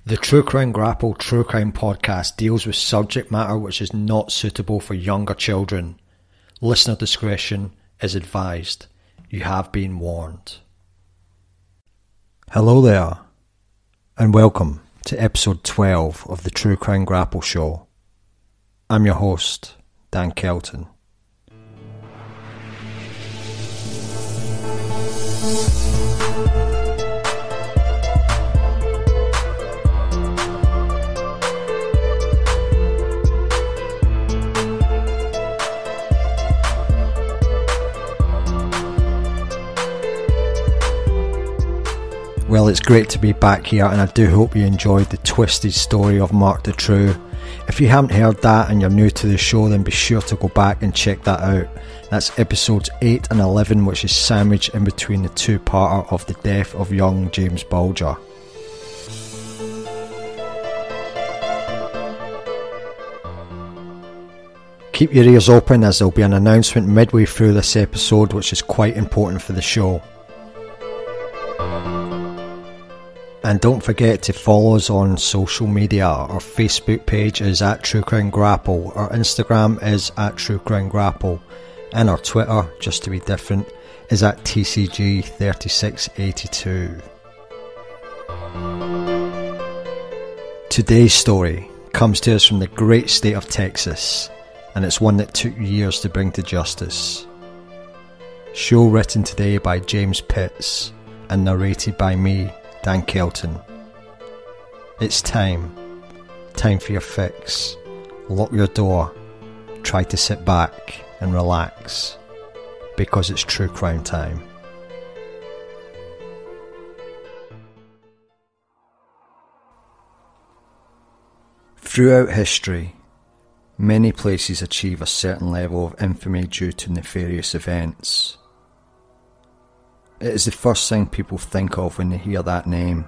The True Crime Grapple True Crime podcast deals with subject matter which is not suitable for younger children. Listener discretion is advised. You have been warned. Hello there, and welcome to episode 12 of the True Crime Grapple show. I'm your host, Dan Kelton. Well, it's great to be back here, and I do hope you enjoyed the twisted story of Mark the True. If you haven't heard that and you're new to the show, then be sure to go back and check that out. That's episodes 8 and 11, which is sandwiched in between the two-parter of the death of young James Bulger. Keep your ears open, as there'll be an announcement midway through this episode which is quite important for the show. And don't forget to follow us on social media. Our Facebook page is at True Crime Grapple, our Instagram is at True Crime Grapple, and our Twitter, just to be different, is at TCG3682. Today's story comes to us from the great state of Texas, and it's one that took years to bring to justice. Show written today by James Pitts and narrated by me, Dan Kelton. It's time for your fix. Lock your door, try to sit back and relax, because it's true crime time. Throughout history, many places achieve a certain level of infamy due to nefarious events. It is the first thing people think of when they hear that name.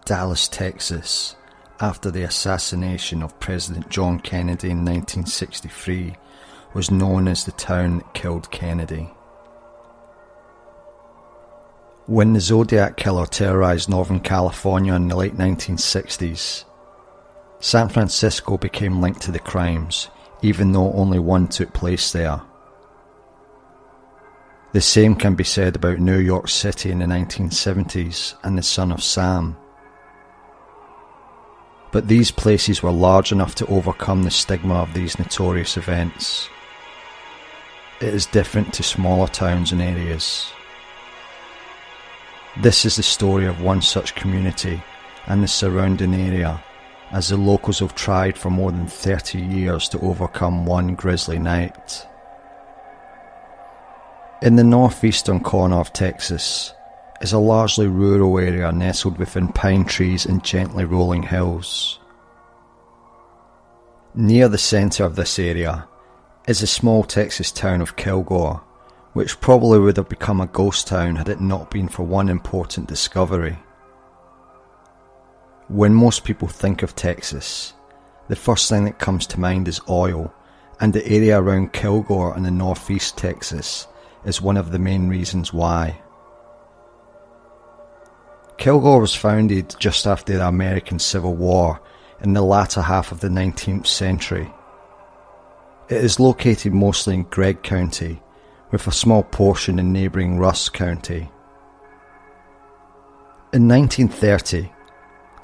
Dallas, Texas, after the assassination of President John Kennedy in 1963, was known as the town that killed Kennedy. When the Zodiac Killer terrorized Northern California in the late 1960s, San Francisco became linked to the crimes, even though only one took place there. The same can be said about New York City in the 1970s and the Son of Sam. But these places were large enough to overcome the stigma of these notorious events. It is different to smaller towns and areas. This is the story of one such community and the surrounding area, as the locals have tried for more than 30 years to overcome one grisly night. In the northeastern corner of Texas is a largely rural area nestled within pine trees and gently rolling hills. Near the centre of this area is the small Texas town of Kilgore, which probably would have become a ghost town had it not been for one important discovery. When most people think of Texas, the first thing that comes to mind is oil, and the area around Kilgore in the northeast Texas is one of the main reasons why. Kilgore was founded just after the American Civil War in the latter half of the 19th century. It is located mostly in Gregg County, with a small portion in neighbouring Rusk County. In 1930,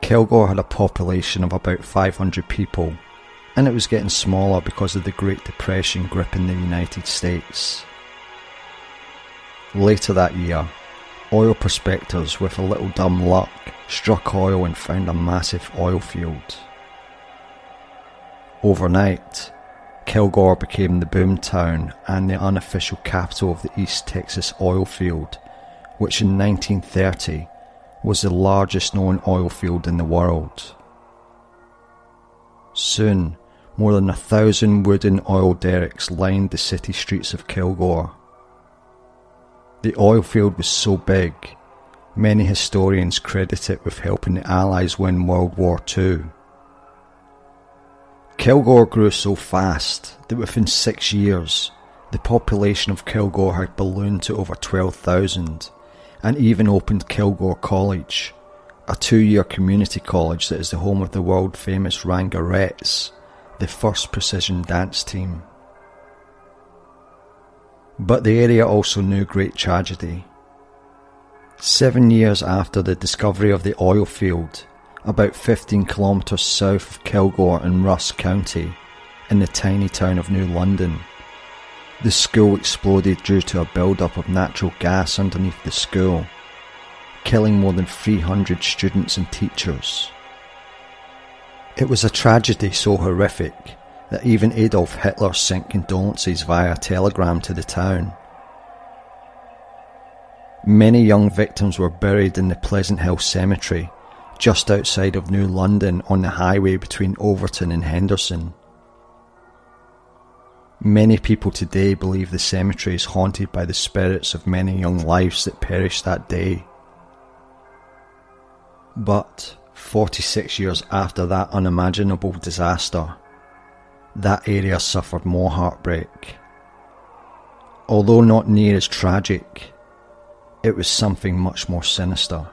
Kilgore had a population of about 500 people, and it was getting smaller because of the Great Depression gripping the United States. Later that year, oil prospectors with a little dumb luck struck oil and found a massive oil field. Overnight, Kilgore became the boom town and the unofficial capital of the East Texas oil field, which in 1930 was the largest known oil field in the world. Soon, more than 1,000 wooden oil derricks lined the city streets of Kilgore. The oil field was so big, many historians credit it with helping the Allies win World War II. Kilgore grew so fast that within 6 years, the population of Kilgore had ballooned to over 12,000, and even opened Kilgore College, a 2-year community college that is the home of the world-famous Rangerettes, the first precision dance team. But the area also knew great tragedy. 7 years after the discovery of the oil field, about 15 kilometres south of Kilgore in Ross County, in the tiny town of New London, the school exploded due to a build-up of natural gas underneath the school, killing more than 300 students and teachers. It was a tragedy so horrific that even Adolf Hitler sent condolences via telegram to the town. Many young victims were buried in the Pleasant Hill Cemetery, just outside of New London on the highway between Overton and Henderson. Many people today believe the cemetery is haunted by the spirits of many young lives that perished that day. But 46 years after that unimaginable disaster, that area suffered more heartbreak. Although not near as tragic, it was something much more sinister.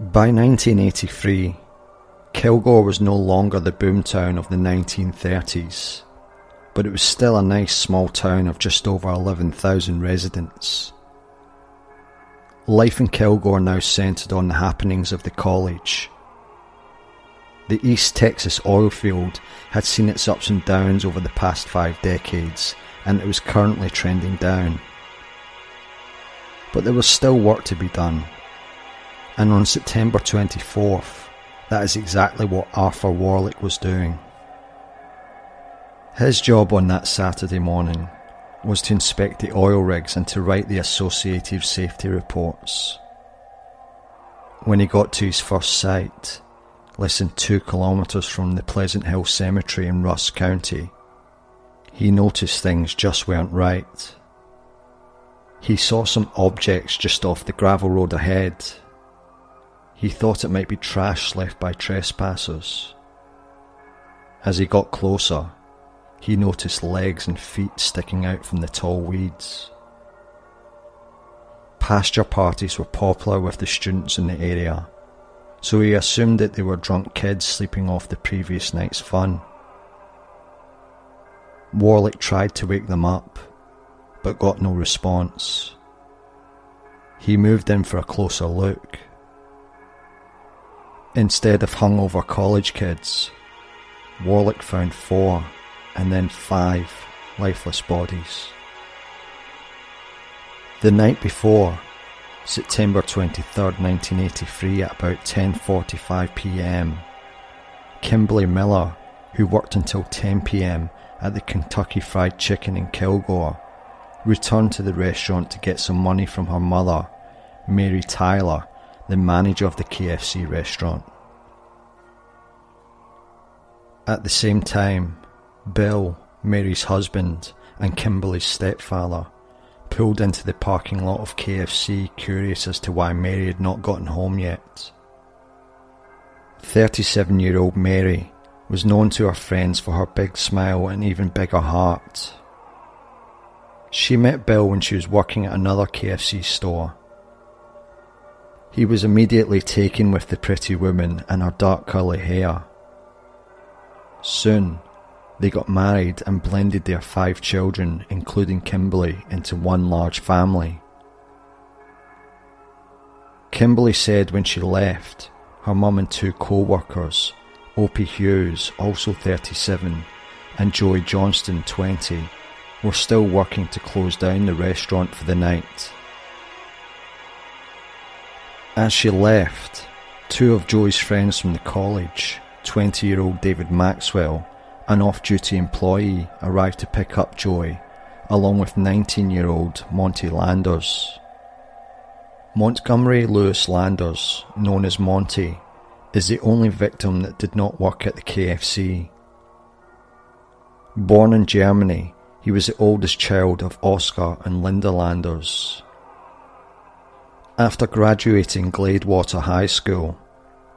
By 1983, Kilgore was no longer the boomtown of the 1930s, but it was still a nice small town of just over 11,000 residents. Life in Kilgore now centred on the happenings of the college. The East Texas oil field had seen its ups and downs over the past 5 decades, and it was currently trending down. But there was still work to be done, and on September 24th, that is exactly what Arthur Warlick was doing. His job on that Saturday morning was to inspect the oil rigs and to write the associative safety reports. When he got to his first site, less than 2 kilometres from the Pleasant Hill Cemetery in Ross County, he noticed things just weren't right. He saw some objects just off the gravel road ahead. He thought it might be trash left by trespassers. As he got closer, he noticed legs and feet sticking out from the tall weeds. Pasture parties were popular with the students in the area, so he assumed that they were drunk kids sleeping off the previous night's fun. Warlick tried to wake them up, but got no response. He moved in for a closer look. Instead of hungover college kids, Warlick found 4 and then 5 lifeless bodies. The night before, September 23rd, 1983, at about 10:45 p.m, Kimberly Miller, who worked until 10 p.m. at the Kentucky Fried Chicken in Kilgore, returned to the restaurant to get some money from her mother, Mary Tyler, the manager of the KFC restaurant. At the same time, Bill, Mary's husband, and Kimberly's stepfather pulled into the parking lot of KFC, curious as to why Mary had not gotten home yet. 37-year-old Mary was known to her friends for her big smile and even bigger heart. She met Bill when she was working at another KFC store. He was immediately taken with the pretty woman and her dark curly hair. Soon, they got married and blended their 5 children, including Kimberly, into one large family. Kimberly said when she left, her mum and 2 co-workers, Opie Hughes, also 37, and Joey Johnston, 20, were still working to close down the restaurant for the night. As she left, 2 of Joey's friends from the college, 20-year-old David Maxwell, an off-duty employee, arrived to pick up Joey, along with 19-year-old Monty Landers. Montgomery Lewis Landers, known as Monty, is the only victim that did not work at the KFC. Born in Germany, he was the oldest child of Oscar and Linda Landers. After graduating Gladewater High School,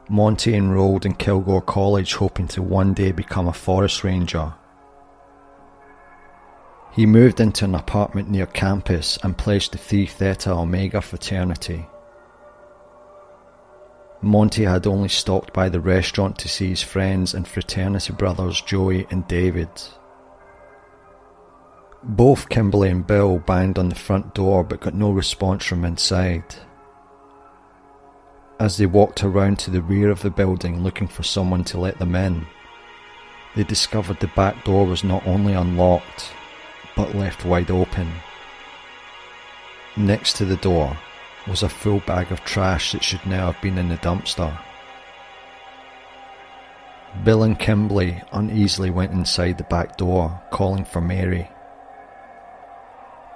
Monty enrolled in Kilgore College hoping to one day become a forest ranger. He moved into an apartment near campus and pledged the Phi Theta Omega fraternity. Monty had only stopped by the restaurant to see his friends and fraternity brothers Joey and David. Both Kimberly and Bill banged on the front door but got no response from inside. As they walked around to the rear of the building looking for someone to let them in, they discovered the back door was not only unlocked, but left wide open. Next to the door was a full bag of trash that should now have been in the dumpster. Bill and Kimberly uneasily went inside the back door, calling for Mary.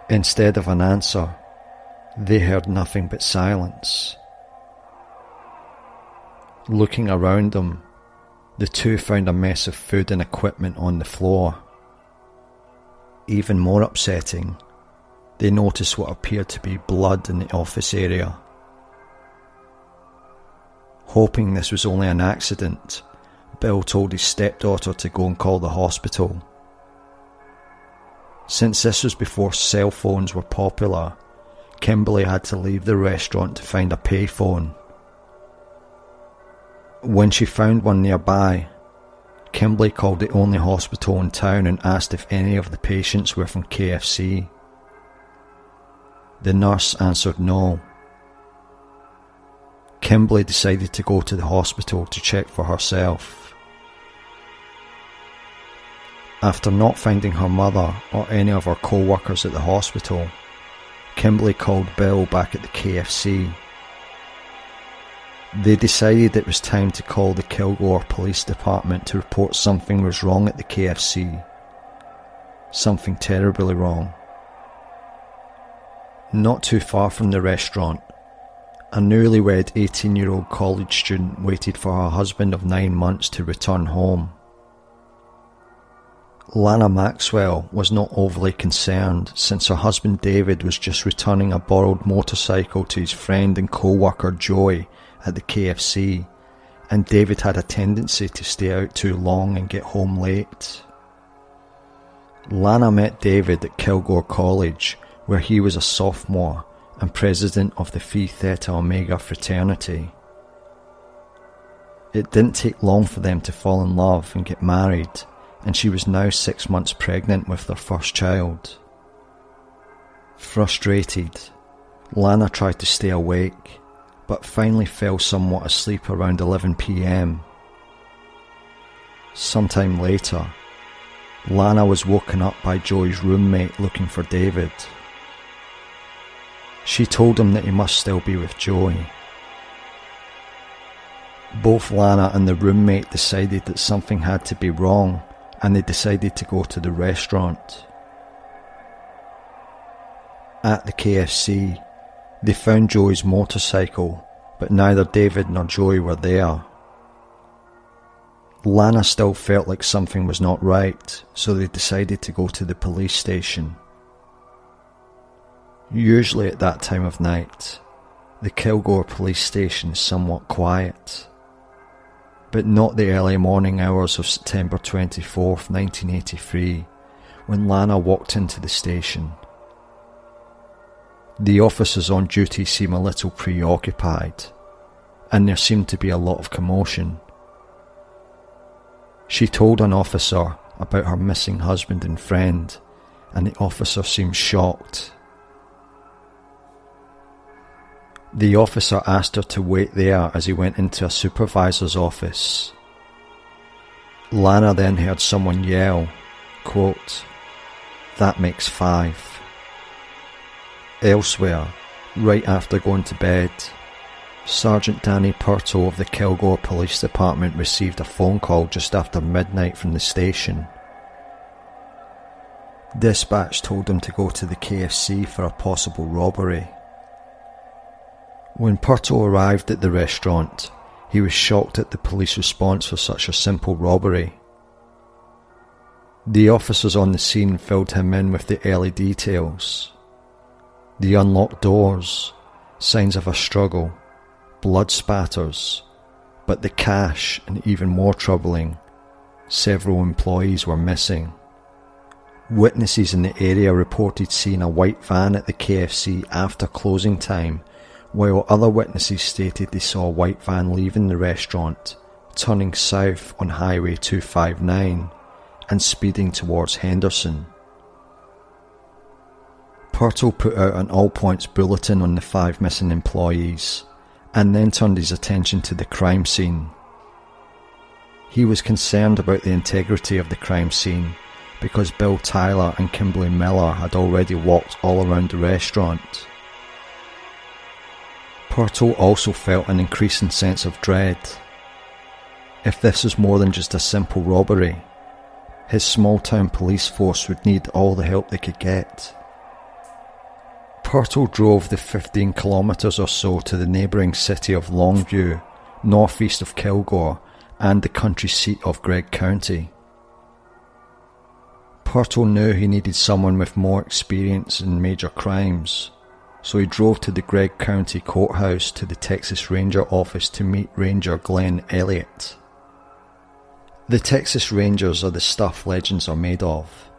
Instead of an answer, they heard nothing but silence. Looking around them, the two found a mess of food and equipment on the floor. Even more upsetting, they noticed what appeared to be blood in the office area. Hoping this was only an accident, Bill told his stepdaughter to go and call the hospital. Since this was before cell phones were popular, Kimberly had to leave the restaurant to find a payphone. When she found one nearby, Kimberly called the only hospital in town and asked if any of the patients were from KFC. The nurse answered no. Kimberly decided to go to the hospital to check for herself. After not finding her mother or any of her co-workers at the hospital, Kimberly called Bill back at the KFC. They decided it was time to call the Kilgore Police Department to report something was wrong at the KFC. Something terribly wrong. Not too far from the restaurant, a newlywed 18-year-old college student waited for her husband of 9 months to return home. Lana Maxwell was not overly concerned since her husband David was just returning a borrowed motorcycle to his friend and co-worker Joey at the KFC, and David had a tendency to stay out too long and get home late. Lana met David at Kilgore College, where he was a sophomore and president of the Phi Theta Omega fraternity. It didn't take long for them to fall in love and get married, and she was now 6 months pregnant with their first child. Frustrated, Lana tried to stay awake, but finally fell somewhat asleep around 11 p.m. Sometime later, Lana was woken up by Joey's roommate looking for David. She told him that he must still be with Joey. Both Lana and the roommate decided that something had to be wrong, and they decided to go to the restaurant. At the KFC, they found Joey's motorcycle, but neither David nor Joey were there. Lana still felt like something was not right, so they decided to go to the police station. Usually at that time of night, the Kilgore police station is somewhat quiet, but not the early morning hours of September 24th, 1983, when Lana walked into the station. The officers on duty seemed a little preoccupied, and there seemed to be a lot of commotion. She told an officer about her missing husband and friend, and the officer seemed shocked. The officer asked her to wait there as he went into a supervisor's office. Lana then heard someone yell, quote, "That makes 5. Elsewhere, right after going to bed, Sergeant Danny Purto of the Kilgore Police Department received a phone call just after midnight from the station. Dispatch told him to go to the KFC for a possible robbery. When Purto arrived at the restaurant, he was shocked at the police response for such a simple robbery. The officers on the scene filled him in with the early details. The unlocked doors, signs of a struggle, blood spatters, but the cash, and even more troubling, several employees were missing. Witnesses in the area reported seeing a white van at the KFC after closing time, while other witnesses stated they saw a white van leaving the restaurant, turning south on Highway 259 and speeding towards Henderson. Purtle put out an all-points bulletin on the 5 missing employees, and then turned his attention to the crime scene. He was concerned about the integrity of the crime scene because Bill Tyler and Kimberly Miller had already walked all around the restaurant. Purtle also felt an increasing sense of dread. If this was more than just a simple robbery, his small-town police force would need all the help they could get. Purtle drove the 15 kilometres or so to the neighbouring city of Longview, northeast of Kilgore, and the county seat of Gregg County. Purtle knew he needed someone with more experience in major crimes, so he drove to the Gregg County Courthouse to the Texas Ranger office to meet Ranger Glenn Elliott. The Texas Rangers are the stuff legends are made of.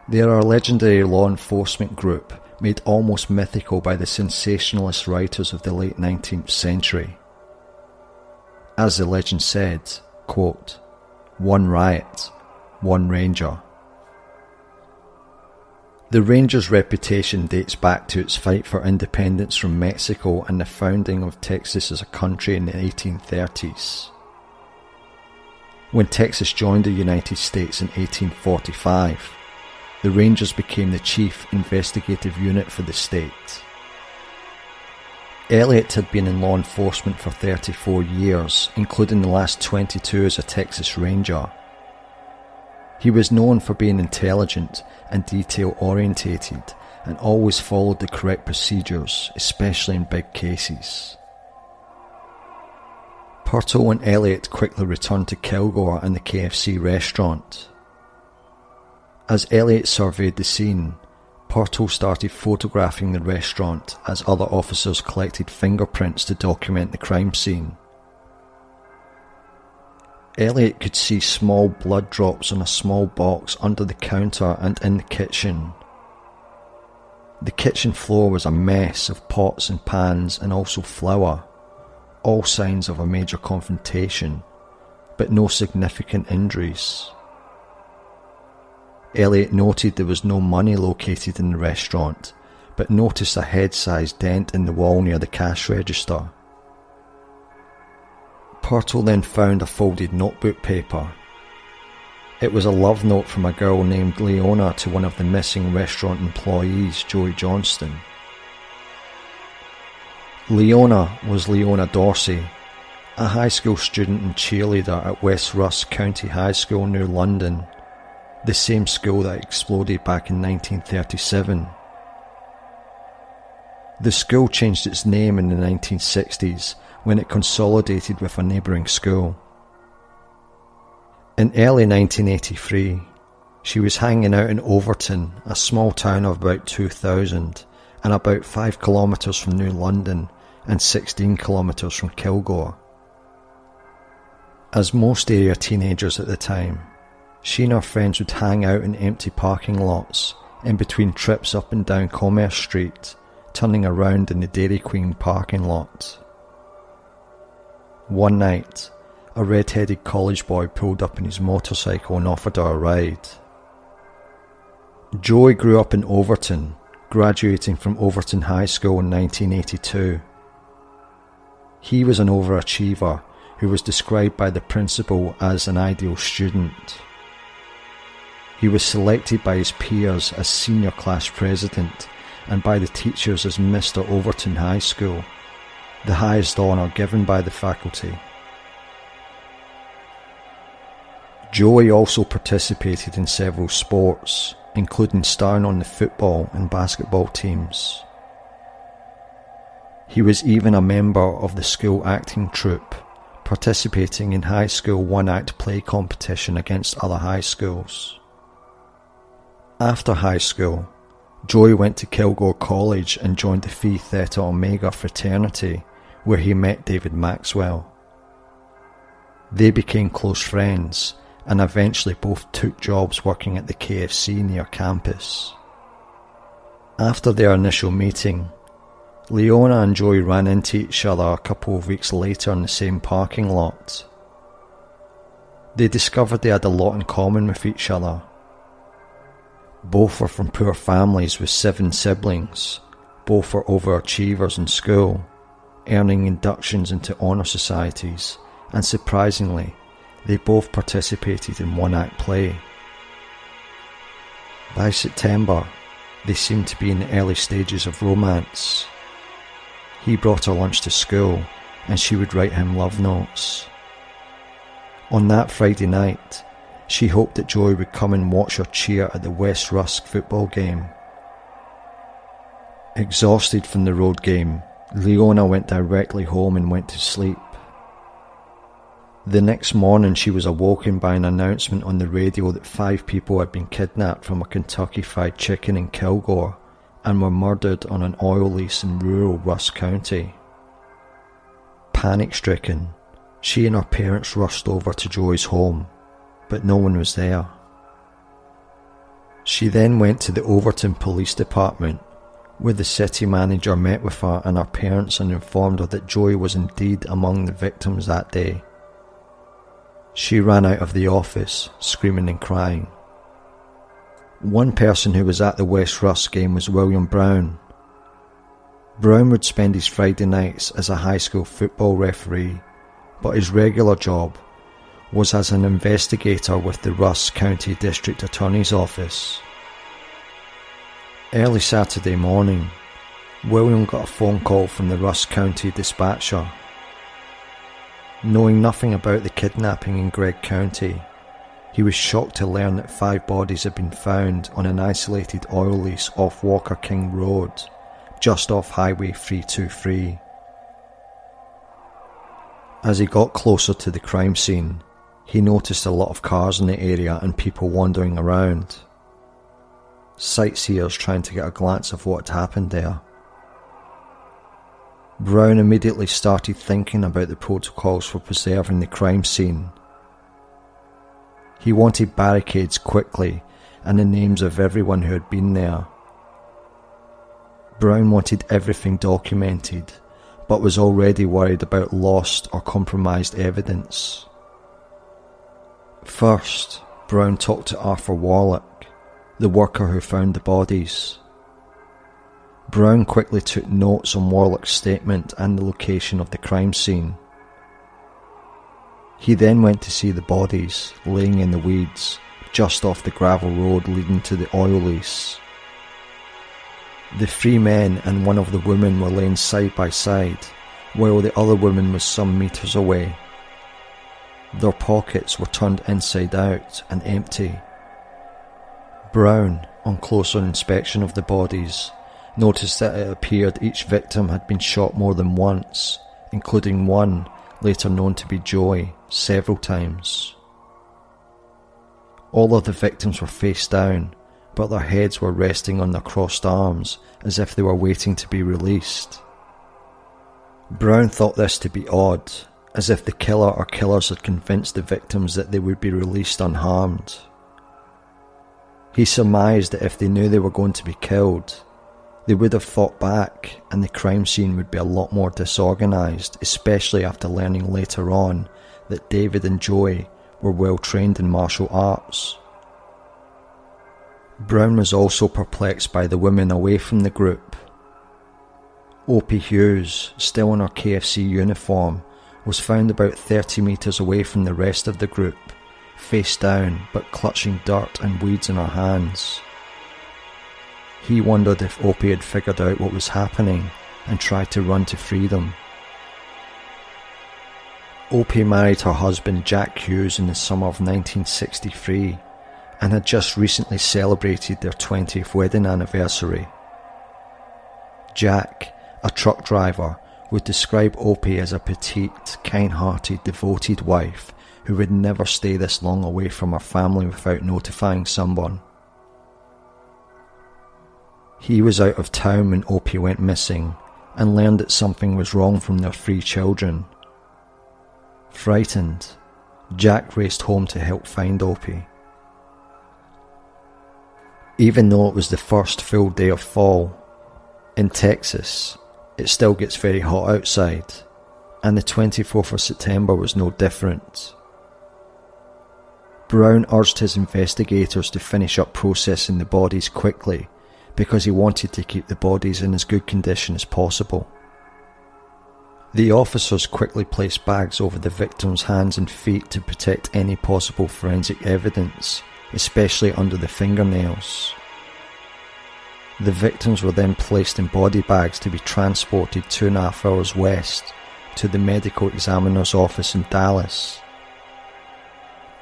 They are a legendary law enforcement group made almost mythical by the sensationalist writers of the late 19th century. As the legend said, quote, "One riot, one ranger." The Rangers' reputation dates back to its fight for independence from Mexico and the founding of Texas as a country in the 1830s. When Texas joined the United States in 1845, the Rangers became the chief investigative unit for the state. Elliott had been in law enforcement for 34 years, including the last 22 as a Texas Ranger. He was known for being intelligent and detail-orientated and always followed the correct procedures, especially in big cases. Purtle and Elliott quickly returned to Kilgore and the KFC restaurant. As Elliott surveyed the scene, Purtle started photographing the restaurant as other officers collected fingerprints to document the crime scene. Elliott could see small blood drops on a small box under the counter and in the kitchen. The kitchen floor was a mess of pots and pans and also flour, all signs of a major confrontation, but no significant injuries. Elliott noted there was no money located in the restaurant, but noticed a head-sized dent in the wall near the cash register. Purtle then found a folded notebook paper. It was a love note from a girl named Leona to one of the missing restaurant employees, Joey Johnston. Leona was Leona Dorsey, a high school student and cheerleader at West Rusk County High School near London, the same school that exploded back in 1937. The school changed its name in the 1960s when it consolidated with a neighbouring school. In early 1983, she was hanging out in Overton, a small town of about 2,000 and about 5 kilometres from New London and 16 kilometres from Kilgore. As most area teenagers at the time, she and her friends would hang out in empty parking lots in between trips up and down Commerce Street, turning around in the Dairy Queen parking lot. One night, a red-headed college boy pulled up in his motorcycle and offered her a ride. Joey grew up in Overton, graduating from Overton High School in 1982. He was an overachiever who was described by the principal as an ideal student. He was selected by his peers as senior class president and by the teachers as Mr. Overton High School, the highest honour given by the faculty. Joey also participated in several sports, including starring on the football and basketball teams. He was even a member of the school acting troupe, participating in high school one-act play competition against other high schools. After high school, Joey went to Kilgore College and joined the Phi Theta Omega fraternity, where he met David Maxwell. They became close friends, and eventually both took jobs working at the KFC near campus. After their initial meeting, Leona and Joy ran into each other a couple of weeks later in the same parking lot. They discovered they had a lot in common with each other. Both were from poor families with 7 siblings. Both were overachievers in school, earning inductions into honour societies, and surprisingly, they both participated in one-act play. By September, they seemed to be in the early stages of romance. He brought her lunch to school, and she would write him love notes. On that Friday night, she hoped that Joy would come and watch her cheer at the West Rusk football game. Exhausted from the road game, Leona went directly home and went to sleep. The next morning she was awoken by an announcement on the radio that 5 people had been kidnapped from a Kentucky Fried Chicken in Kilgore and were murdered on an oil lease in rural Rusk County. Panic-stricken, she and her parents rushed over to Joy's home, but no one was there. She then went to the Overton Police Department, where the city manager met with her and her parents and informed her that Joy was indeed among the victims that day. She ran out of the office, screaming and crying. One person who was at the West Rusk game was William Brown. Brown would spend his Friday nights as a high school football referee, but his regular job was as an investigator with the Rusk County District Attorney's Office. Early Saturday morning, William got a phone call from the Rusk County dispatcher. Knowing nothing about the kidnapping in Gregg County, he was shocked to learn that 5 bodies had been found on an isolated oil lease off Walker King Road, just off Highway 323. As he got closer to the crime scene, he noticed a lot of cars in the area and people wandering around. Sightseers trying to get a glance of what had happened there. Brown immediately started thinking about the protocols for preserving the crime scene. He wanted barricades quickly and the names of everyone who had been there. Brown wanted everything documented, but was already worried about lost or compromised evidence. First, Brown talked to Arthur Warlock, the worker who found the bodies. Brown quickly took notes on Warlock's statement and the location of the crime scene. He then went to see the bodies laying in the weeds just off the gravel road leading to the oil lease. The 3 men and one of the women were laying side by side, while the other woman was some metres away. Their pockets were turned inside out and empty. Brown, on closer inspection of the bodies, noticed that it appeared each victim had been shot more than once, including one, later known to be Joy, several times. All of the victims were face down, but their heads were resting on their crossed arms as if they were waiting to be released. Brown thought this to be odd, as if the killer or killers had convinced the victims that they would be released unharmed. He surmised that if they knew they were going to be killed, they would have fought back and the crime scene would be a lot more disorganised, especially after learning later on that David and Joy were well trained in martial arts. Brown was also perplexed by the women away from the group. Opie Hughes, still in her KFC uniform, was found about 30 metres away from the rest of the group, face down but clutching dirt and weeds in her hands. He wondered if Opie had figured out what was happening and tried to run to freedom. Opie married her husband Jack Hughes in the summer of 1963 and had just recently celebrated their 20th wedding anniversary. Jack, a truck driver, would describe Opie as a petite, kind-hearted, devoted wife who would never stay this long away from her family without notifying someone. He was out of town when Opie went missing and learned that something was wrong from their 3 children. Frightened, Jack raced home to help find Opie. Even though it was the first full day of fall, in Texas, It still gets very hot outside, and the 24th of September was no different. Brown urged his investigators to finish up processing the bodies quickly because he wanted to keep the bodies in as good condition as possible. The officers quickly placed bags over the victims' hands and feet to protect any possible forensic evidence, especially under the fingernails. The victims were then placed in body bags to be transported 2.5 hours west to the medical examiner's office in Dallas.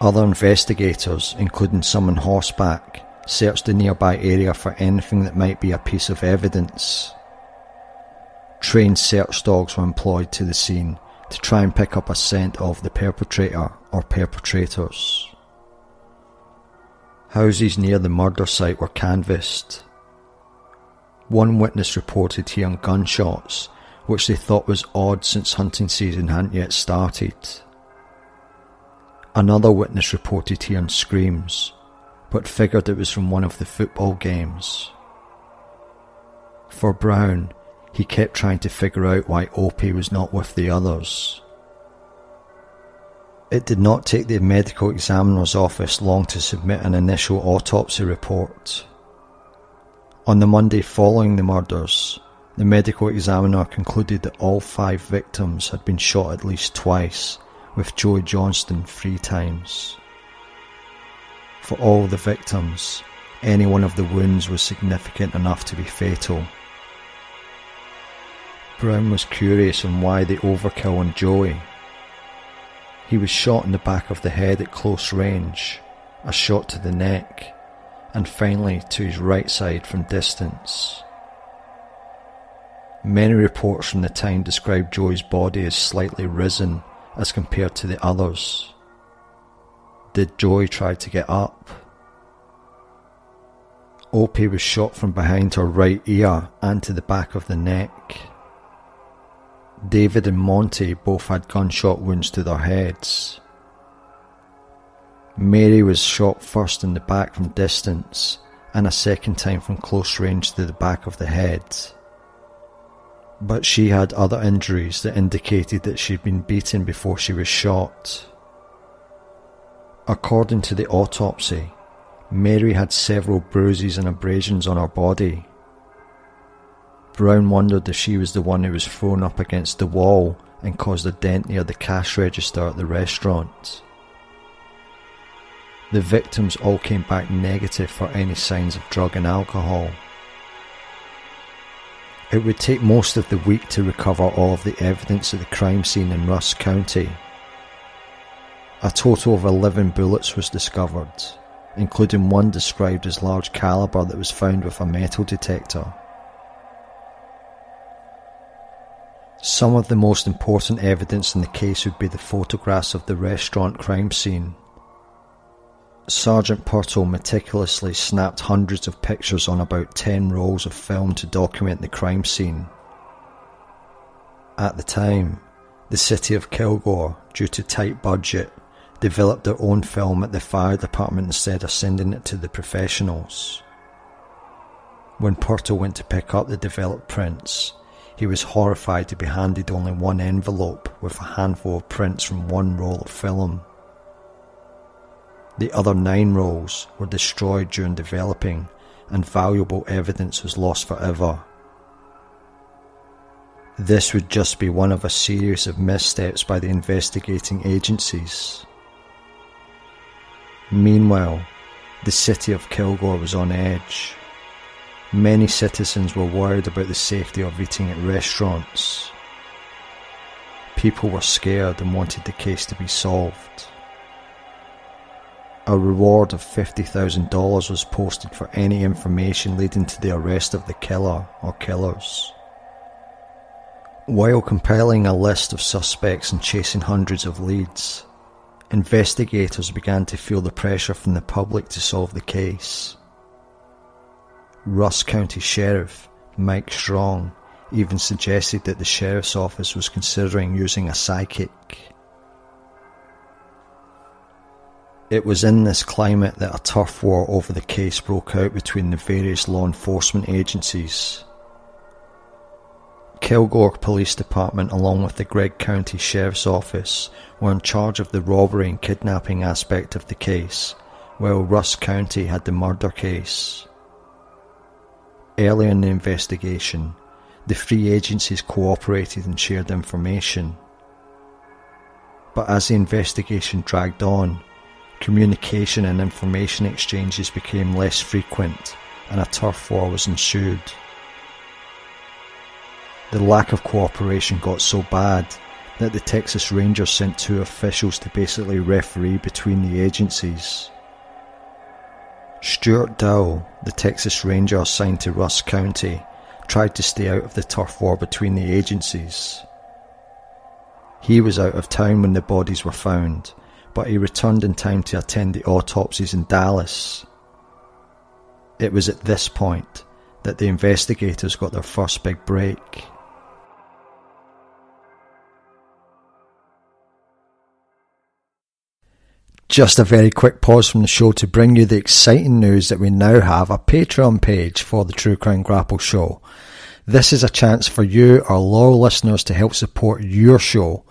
Other investigators, including some on horseback, searched the nearby area for anything that might be a piece of evidence. Trained search dogs were employed to the scene to try and pick up a scent of the perpetrator or perpetrators. Houses near the murder site were canvassed. One witness reported hearing gunshots, which they thought was odd since hunting season hadn't yet started. Another witness reported hearing screams, but figured it was from one of the football games. For Brown, he kept trying to figure out why Opie was not with the others. It did not take the medical examiner's office long to submit an initial autopsy report. On the Monday following the murders, the medical examiner concluded that all 5 victims had been shot at least twice, with Joey Johnston 3 times. For all the victims, any one of the wounds was significant enough to be fatal. Brown was curious on why the overkill on Joey. He was shot in the back of the head at close range, a shot to the neck, and finally to his right side from distance. Many reports from the time described Joey's body as slightly risen as compared to the others. Did Joey try to get up? Opie was shot from behind her right ear and to the back of the neck. David and Monty both had gunshot wounds to their heads. Mary was shot first in the back from distance and a second time from close range to the back of the head. But she had other injuries that indicated that she'd been beaten before she was shot. According to the autopsy, Mary had several bruises and abrasions on her body. Brown wondered if she was the one who was thrown up against the wall and caused a dent near the cash register at the restaurant. The victims all came back negative for any signs of drug and alcohol. It would take most of the week to recover all of the evidence at the crime scene in Rusk County. A total of 11 bullets was discovered, including one described as large caliber that was found with a metal detector. Some of the most important evidence in the case would be the photographs of the restaurant crime scene. Sergeant Purtle meticulously snapped hundreds of pictures on about 10 rolls of film to document the crime scene. At the time, the city of Kilgore, due to tight budget, developed their own film at the fire department instead of sending it to the professionals. When Purtle went to pick up the developed prints, he was horrified to be handed only one envelope with a handful of prints from one roll of film. The other 9 rolls were destroyed during developing, and valuable evidence was lost forever. This would just be one of a series of missteps by the investigating agencies. Meanwhile, the city of Kilgore was on edge. Many citizens were worried about the safety of eating at restaurants. People were scared and wanted the case to be solved. A reward of $50,000 was posted for any information leading to the arrest of the killer or killers. While compiling a list of suspects and chasing hundreds of leads, investigators began to feel the pressure from the public to solve the case. Rusk County Sheriff Mike Strong even suggested that the sheriff's office was considering using a psychic. It was in this climate that a turf war over the case broke out between the various law enforcement agencies. Kilgore Police Department along with the Gregg County Sheriff's Office were in charge of the robbery and kidnapping aspect of the case, while Rusk County had the murder case. Early in the investigation, the three agencies cooperated and shared information. But as the investigation dragged on, communication and information exchanges became less frequent and a turf war was ensued. The lack of cooperation got so bad that the Texas Rangers sent two officials to basically referee between the agencies. Stuart Dowell, the Texas Ranger assigned to Rusk County, tried to stay out of the turf war between the agencies. He was out of town when the bodies were found, but he returned in time to attend the autopsies in Dallas. It was at this point that the investigators got their first big break. Just a very quick pause from the show to bring you the exciting news that we now have a Patreon page for the True Crime Grapple show. This is a chance for you, our loyal listeners, to help support your show.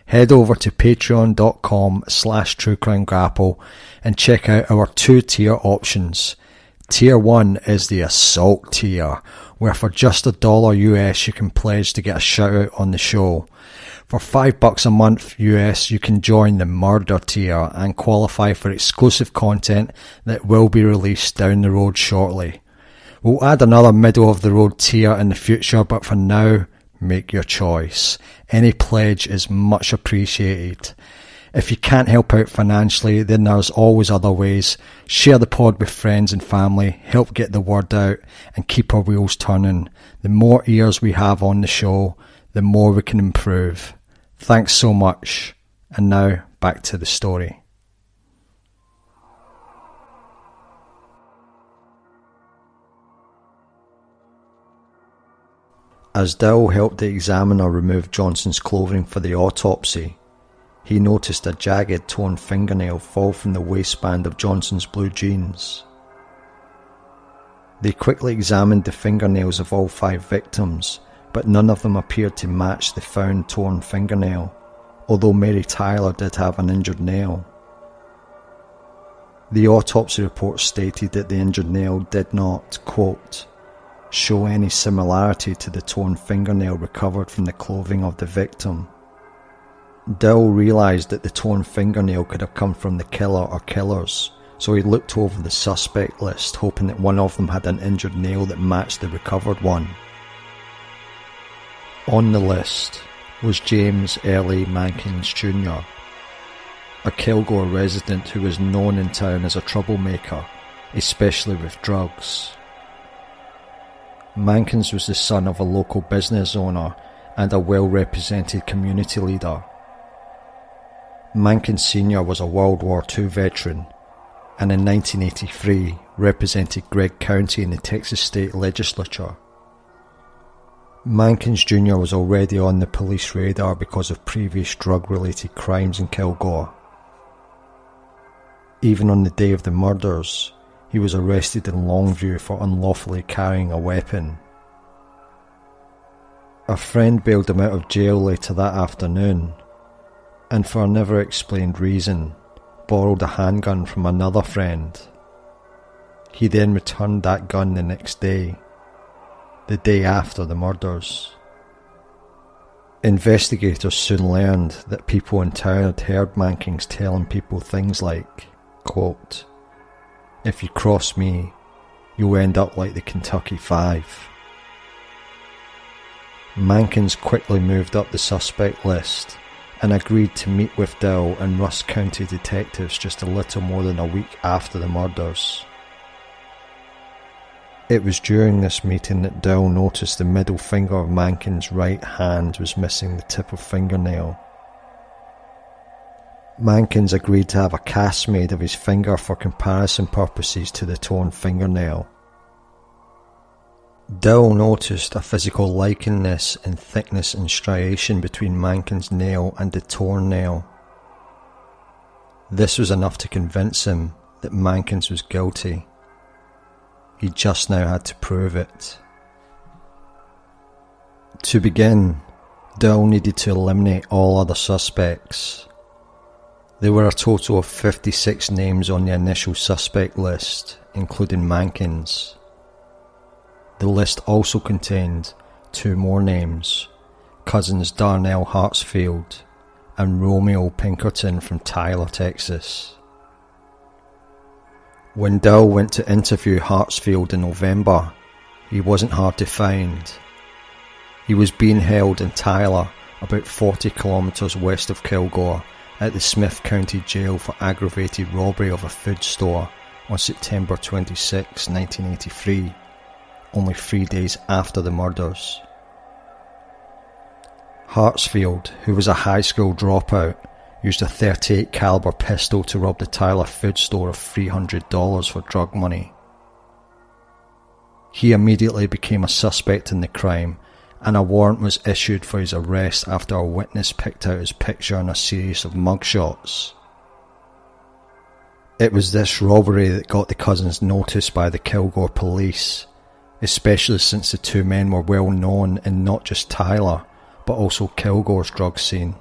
Head over to patreon.com/truecrimegrapple and check out our two-tier options. Tier 1 is the Assault tier, where for just $1 US you can pledge to get a shout out on the show. For $5 a month US you can join the Murder tier and qualify for exclusive content that will be released down the road shortly. We'll add another middle of the road tier in the future, but for now, make your choice. Any pledge is much appreciated. If you can't help out financially, then there's always other ways. Share the pod with friends and family, help get the word out, and keep our wheels turning. The more ears we have on the show, the more we can improve. Thanks so much. And now, back to the story. As Dowell helped the examiner remove Johnson's clothing for the autopsy, he noticed a jagged, torn fingernail fall from the waistband of Johnson's blue jeans. They quickly examined the fingernails of all 5 victims, but none of them appeared to match the found torn fingernail, although Mary Tyler did have an injured nail. The autopsy report stated that the injured nail did not, quote, show any similarity to the torn fingernail recovered from the clothing of the victim. Dowell realised that the torn fingernail could have come from the killer or killers, so he looked over the suspect list, hoping that one of them had an injured nail that matched the recovered one. On the list was James Early Mankins Jr., a Kilgore resident who was known in town as a troublemaker, especially with drugs. Mankins was the son of a local business owner and a well-represented community leader. Mankins Sr. was a World War II veteran and in 1983 represented Gregg County in the Texas State Legislature. Mankins Jr. was already on the police radar because of previous drug-related crimes in Kilgore. Even on the day of the murders, he was arrested in Longview for unlawfully carrying a weapon. A friend bailed him out of jail later that afternoon, and for a never explained reason, borrowed a handgun from another friend. He then returned that gun the next day, the day after the murders. Investigators soon learned that people in town had heard Mankins telling people things like, quote, if you cross me, you'll end up like the Kentucky Five. Mankins quickly moved up the suspect list and agreed to meet with Dowell and Rusk County detectives just a little more than a week after the murders. It was during this meeting that Dowell noticed the middle finger of Mankins' right hand was missing the tip of fingernail. Mankins agreed to have a cast made of his finger for comparison purposes to the torn fingernail. Dowell noticed a physical likeness in thickness and striation between Mankins' nail and the torn nail. This was enough to convince him that Mankins was guilty. He just now had to prove it. To begin, Dell needed to eliminate all other suspects. There were a total of 56 names on the initial suspect list, including Mankins. The list also contained 2 more names, cousins Darnell Hartsfield and Romeo Pinkerton from Tyler, Texas. When Dell went to interview Hartsfield in November, he wasn't hard to find. He was being held in Tyler, about 40 kilometres west of Kilgore, at the Smith County Jail for aggravated robbery of a food store on September 26, 1983, only 3 days after the murders. Hartsfield, who was a high school dropout, used a .38 caliber pistol to rob the Tyler food store of $300 for drug money. He immediately became a suspect in the crime, and a warrant was issued for his arrest after a witness picked out his picture in a series of mugshots. It was this robbery that got the cousins noticed by the Kilgore police, especially since the 2 men were well known in not just Tyler, but also Kilgore's drug scene.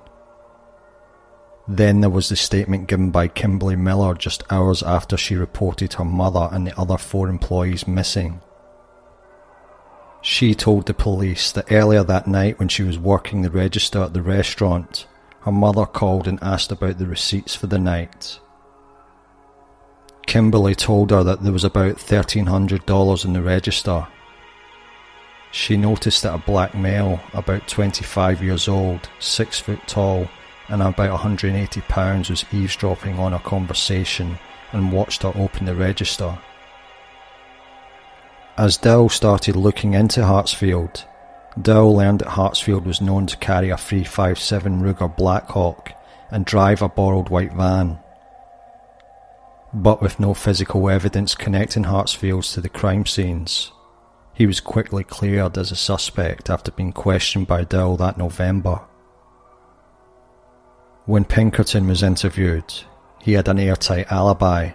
Then there was the statement given by Kimberly Miller just hours after she reported her mother and the other 4 employees missing. She told the police that earlier that night when she was working the register at the restaurant, her mother called and asked about the receipts for the night. Kimberly told her that there was about $1,300 in the register. She noticed that a black male, about 25 years old, 6 foot tall, and about 180 pounds was eavesdropping on her conversation and watched her open the register. As Dell started looking into Hartsfield, Dell learned that Hartsfield was known to carry a .357 Ruger Blackhawk and drive a borrowed white van. But with no physical evidence connecting Hartsfields to the crime scenes, he was quickly cleared as a suspect after being questioned by Dell that November. When Pinkerton was interviewed, he had an airtight alibi.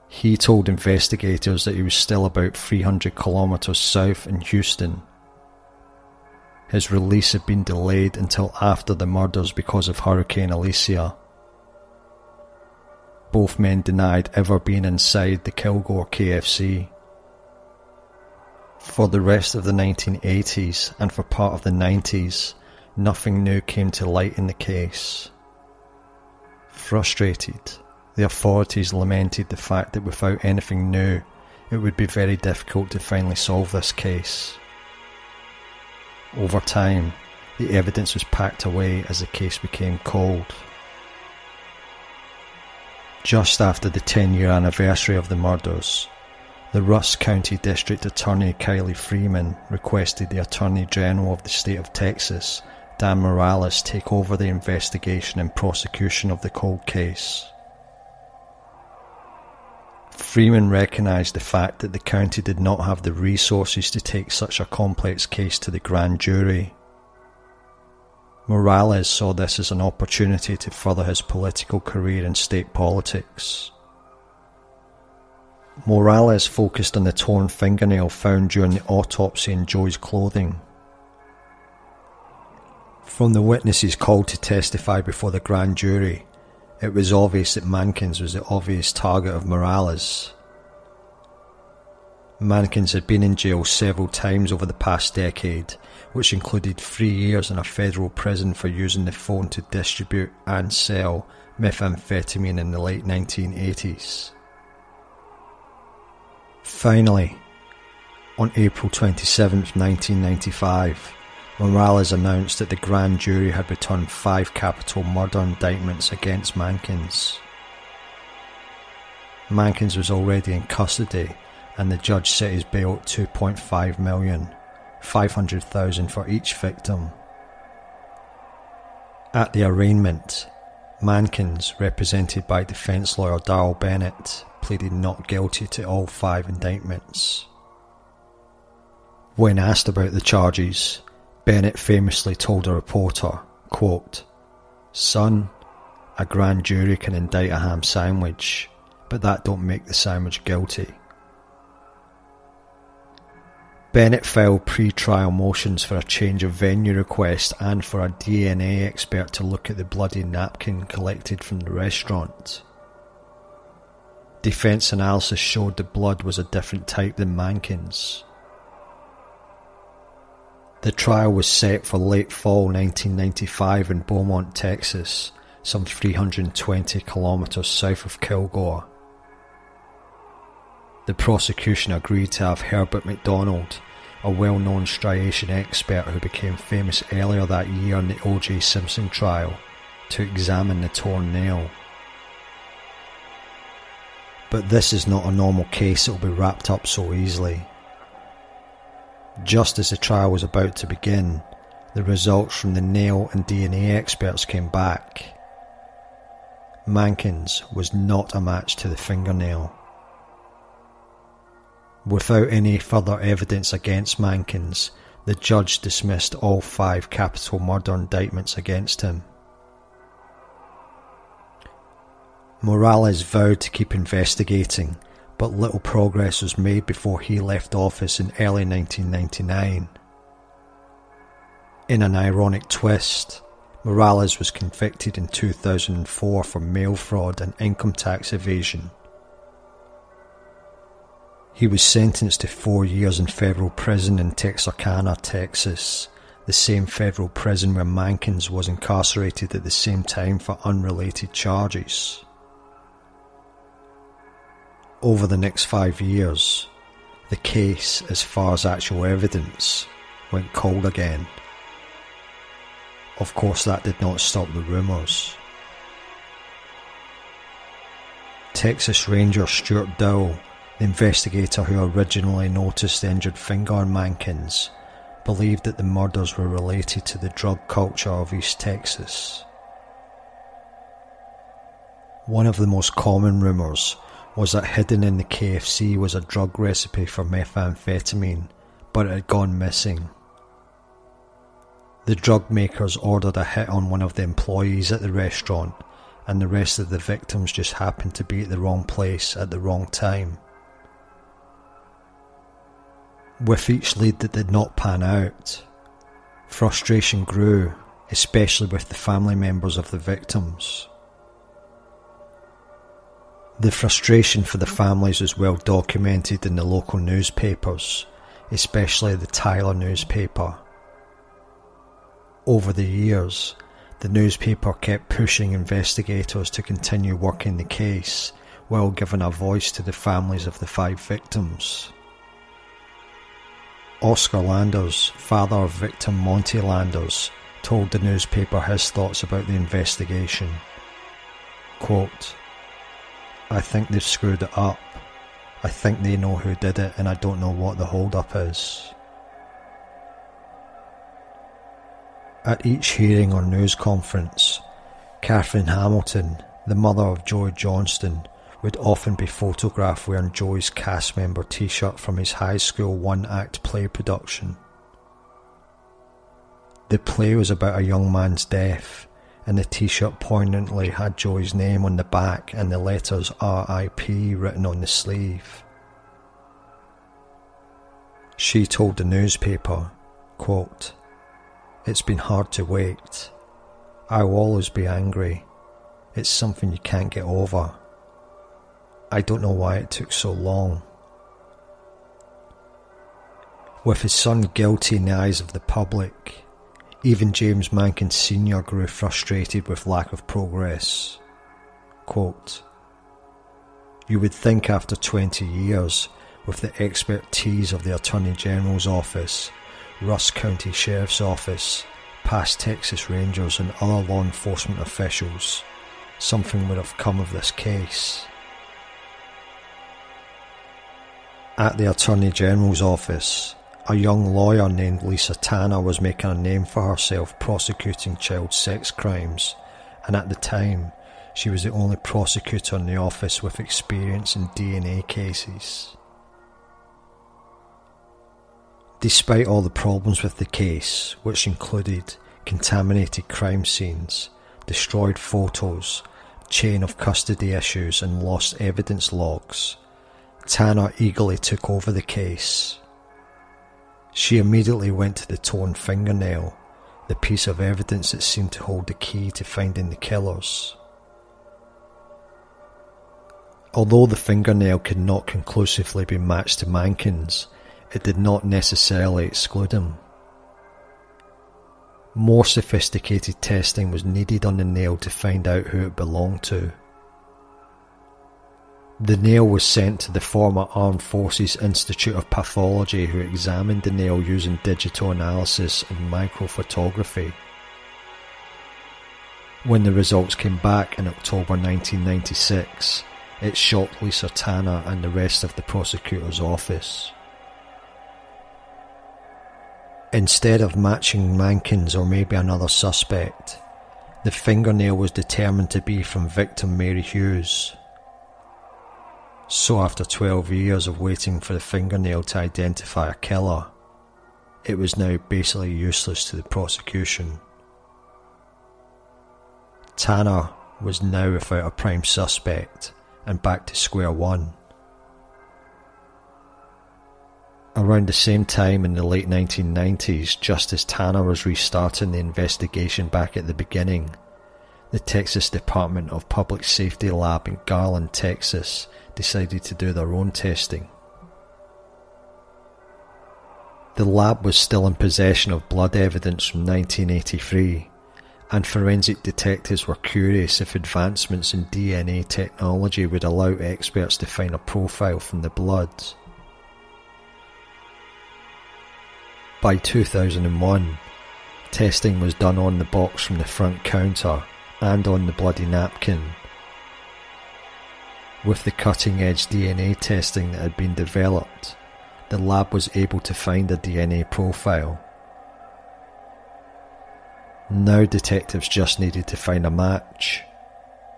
He told investigators that he was still about 300 kilometres south in Houston. His release had been delayed until after the murders because of Hurricane Alicia. Both men denied ever being inside the Kilgore KFC. For the rest of the 1980s and for part of the 90s, nothing new came to light in the case. Frustrated, the authorities lamented the fact that without anything new, it would be very difficult to finally solve this case. Over time, the evidence was packed away as the case became cold. Just after the 10-year anniversary of the murders, the Rusk County District Attorney Kylie Freeman requested the Attorney General of the state of Texas, Dan Morales, take over the investigation and prosecution of the cold case. Freeman recognised the fact that the county did not have the resources to take such a complex case to the grand jury. Morales saw this as an opportunity to further his political career in state politics. Morales focused on the torn fingernail found during the autopsy in Joy's clothing. From the witnesses called to testify before the grand jury, it was obvious that Mankins was the obvious target of Morales. Mankins had been in jail several times over the past decade, which included 3 years in a federal prison for using the phone to distribute and sell methamphetamine in the late 1980s. Finally, on April 27, 1995, Morales announced that the grand jury had returned 5 capital murder indictments against Mankins. Mankins was already in custody, and the judge set his bail at $2.5 million, $500,000 for each victim. At the arraignment, Mankins, represented by defence lawyer Darrell Bennett, pleaded not guilty to all 5 indictments. When asked about the charges, Bennett famously told a reporter, quote, "Son, a grand jury can indict a ham sandwich, but that don't make the sandwich guilty." Bennett filed pre-trial motions for a change of venue request and for a DNA expert to look at the bloody napkin collected from the restaurant. Defence analysis showed the blood was a different type than Mankin's. The trial was set for late fall 1995 in Beaumont, Texas, some 320 kilometres south of Kilgore. The prosecution agreed to have Herbert MacDonald, a well-known striation expert who became famous earlier that year in the O.J. Simpson trial, to examine the torn nail. But this is not a normal case that will be wrapped up so easily. Just as the trial was about to begin, the results from the nail and DNA experts came back. Mankin's was not a match to the fingernail. Without any further evidence against Mankin's, the judge dismissed all 5 capital murder indictments against him. Morales vowed to keep investigating, but little progress was made before he left office in early 1999. In an ironic twist, Morales was convicted in 2004 for mail fraud and income tax evasion. He was sentenced to 4 years in federal prison in Texarkana, Texas, the same federal prison where Mankin's was incarcerated at the same time for unrelated charges. Over the next 5 years, the case, as far as actual evidence, went cold again. Of course, that did not stop the rumours. Texas Ranger Stuart Dowell, the investigator who originally noticed the injured finger on Mankin's, believed that the murders were related to the drug culture of East Texas. One of the most common rumours was that hidden in the KFC was a drug recipe for methamphetamine, but it had gone missing. The drug makers ordered a hit on one of the employees at the restaurant, and the rest of the victims just happened to be at the wrong place at the wrong time. With each lead that did not pan out, frustration grew, especially with the family members of the victims. The frustration for the families was well documented in the local newspapers, especially the Tyler newspaper. Over the years, the newspaper kept pushing investigators to continue working the case, while giving a voice to the families of the 5 victims. Oscar Landers, father of victim Monty Landers, told the newspaper his thoughts about the investigation. Quote, "I think they've screwed it up. I think they know who did it, and I don't know what the hold-up is." At each hearing or news conference, Catherine Hamilton, the mother of Joey Johnston, would often be photographed wearing Joey's cast member t-shirt from his high school one-act play production. The play was about a young man's death, and the t-shirt poignantly had Joey's name on the back and the letters RIP written on the sleeve. She told the newspaper, quote, "It's been hard to wait. I will always be angry. It's something you can't get over. I don't know why it took so long." With his son guilty in the eyes of the public, even James Mankin Sr. grew frustrated with lack of progress. Quote, "You would think after 20 years, with the expertise of the Attorney General's office, Rusk County Sheriff's Office, past Texas Rangers and other law enforcement officials, something would have come of this case." At the Attorney General's office, a young lawyer named Lisa Tanner was making a name for herself prosecuting child sex crimes, and at the time, she was the only prosecutor in the office with experience in DNA cases. Despite all the problems with the case, which included contaminated crime scenes, destroyed photos, chain of custody issues and lost evidence logs, Tanner eagerly took over the case. She immediately went to the torn fingernail, the piece of evidence that seemed to hold the key to finding the killers. Although the fingernail could not conclusively be matched to Mankins, it did not necessarily exclude him. More sophisticated testing was needed on the nail to find out who it belonged to. The nail was sent to the former Armed Forces Institute of Pathology, who examined the nail using digital analysis and microphotography. When the results came back in October 1996, it shocked Lisa Tanner and the rest of the prosecutor's office. Instead of matching Mankins or maybe another suspect, the fingernail was determined to be from victim Mary Hughes. So after 12 years of waiting for the fingernail to identify a killer, it was now basically useless to the prosecution. Tanner was now without a prime suspect and back to square one. Around the same time in the late 1990s, just as Tanner was restarting the investigation back at the beginning, the Texas Department of Public Safety lab in Garland, Texas, decided to do their own testing. The lab was still in possession of blood evidence from 1983, and forensic detectives were curious if advancements in DNA technology would allow experts to find a profile from the blood. By 2001, testing was done on the box from the front counter and on the bloody napkin. With the cutting-edge DNA testing that had been developed, the lab was able to find a DNA profile. Now detectives just needed to find a match,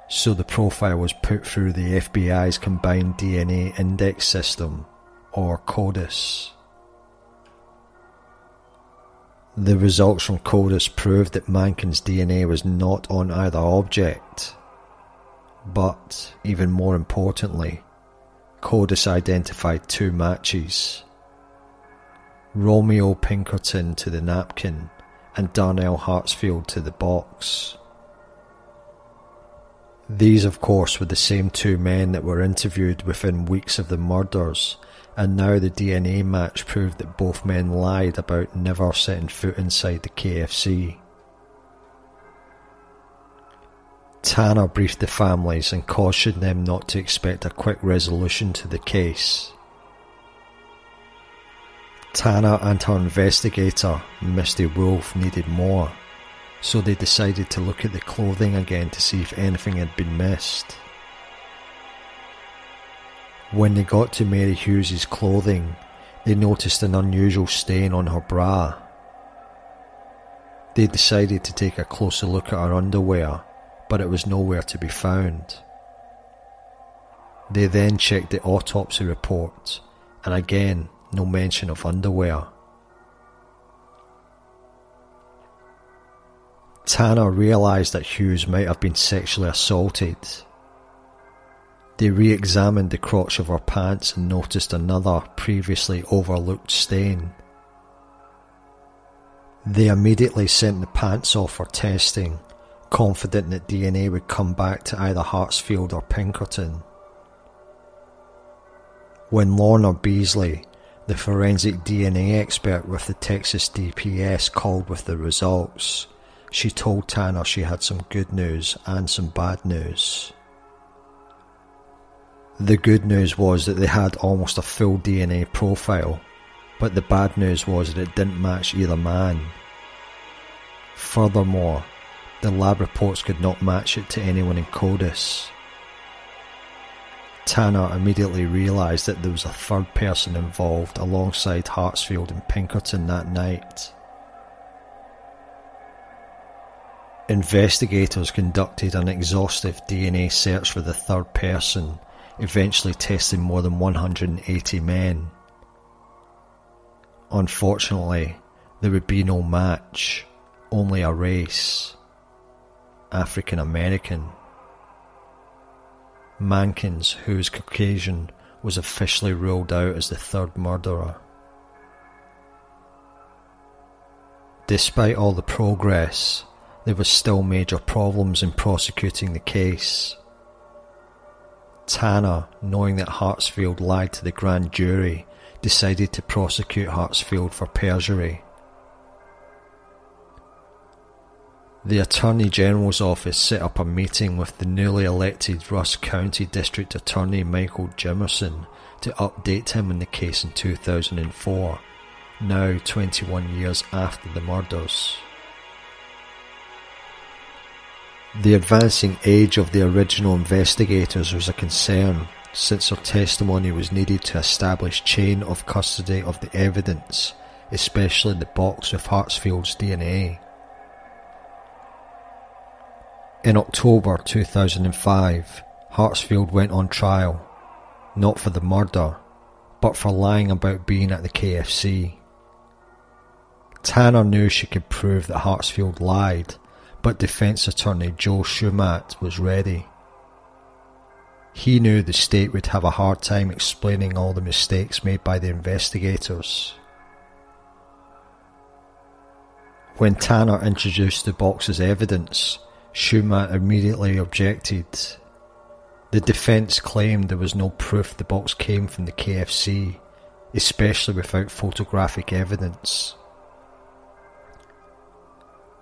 so the profile was put through the FBI's Combined DNA Index System, or CODIS. The results from CODIS proved that Mankin's DNA was not on either object, but, even more importantly, CODIS identified two matches: Romeo Pinkerton to the napkin and Darnell Hartsfield to the box. These, of course, were the same two men that were interviewed within weeks of the murders, and now the DNA match proved that both men lied about never setting foot inside the KFC. Tanner briefed the families and cautioned them not to expect a quick resolution to the case. Tanner and her investigator, Misty Wolf, needed more, so they decided to look at the clothing again to see if anything had been missed. When they got to Mary Hughes's clothing, they noticed an unusual stain on her bra. They decided to take a closer look at her underwear, but it was nowhere to be found. They then checked the autopsy report, and again, no mention of underwear. Tanner realised that Hughes might have been sexually assaulted. They re-examined the crotch of her pants and noticed another previously overlooked stain. They immediately sent the pants off for testing, confident that DNA would come back to either Hartsfield or Pinkerton. When Lorna Beasley, the forensic DNA expert with the Texas DPS, called with the results, she told Tanner she had some good news and some bad news. The good news was that they had almost a full DNA profile, but the bad news was that it didn't match either man. Furthermore, the lab reports could not match it to anyone in CODIS. Tanner immediately realised that there was a third person involved alongside Hartsfield and Pinkerton that night. Investigators conducted an exhaustive DNA search for the third person, eventually testing more than 180 men. Unfortunately, there would be no match, only a race: African American. Mankins, who was Caucasian, was officially ruled out as the third murderer. Despite all the progress, there were still major problems in prosecuting the case. Tanner, knowing that Hartsfield lied to the grand jury, decided to prosecute Hartsfield for perjury. The Attorney General's office set up a meeting with the newly elected Russ County District Attorney Michael Jimerson to update him on the case in 2004, now 21 years after the murders. The advancing age of the original investigators was a concern, since their testimony was needed to establish chain of custody of the evidence, especially the box with Hartsfield's DNA. In October 2005, Hartsfield went on trial, not for the murder, but for lying about being at the KFC. Tanner knew she could prove that Hartsfield lied, but defence attorney Joe Schumatt was ready. He knew the state would have a hard time explaining all the mistakes made by the investigators. When Tanner introduced the box as evidence, Schumatt immediately objected. The defence claimed there was no proof the box came from the KFC, especially without photographic evidence.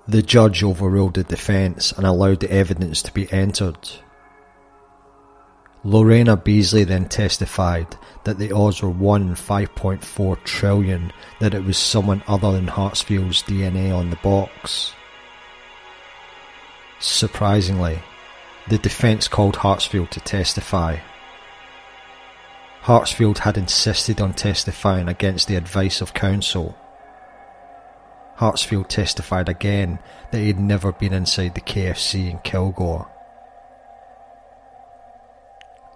The judge overruled the defence and allowed the evidence to be entered. Lorena Beasley then testified that the odds were 1 in 5.4 trillion that it was someone other than Hartsfield's DNA on the box. Surprisingly, the defence called Hartsfield to testify. Hartsfield had insisted on testifying against the advice of counsel. Hartsfield testified again that he had never been inside the KFC in Kilgore.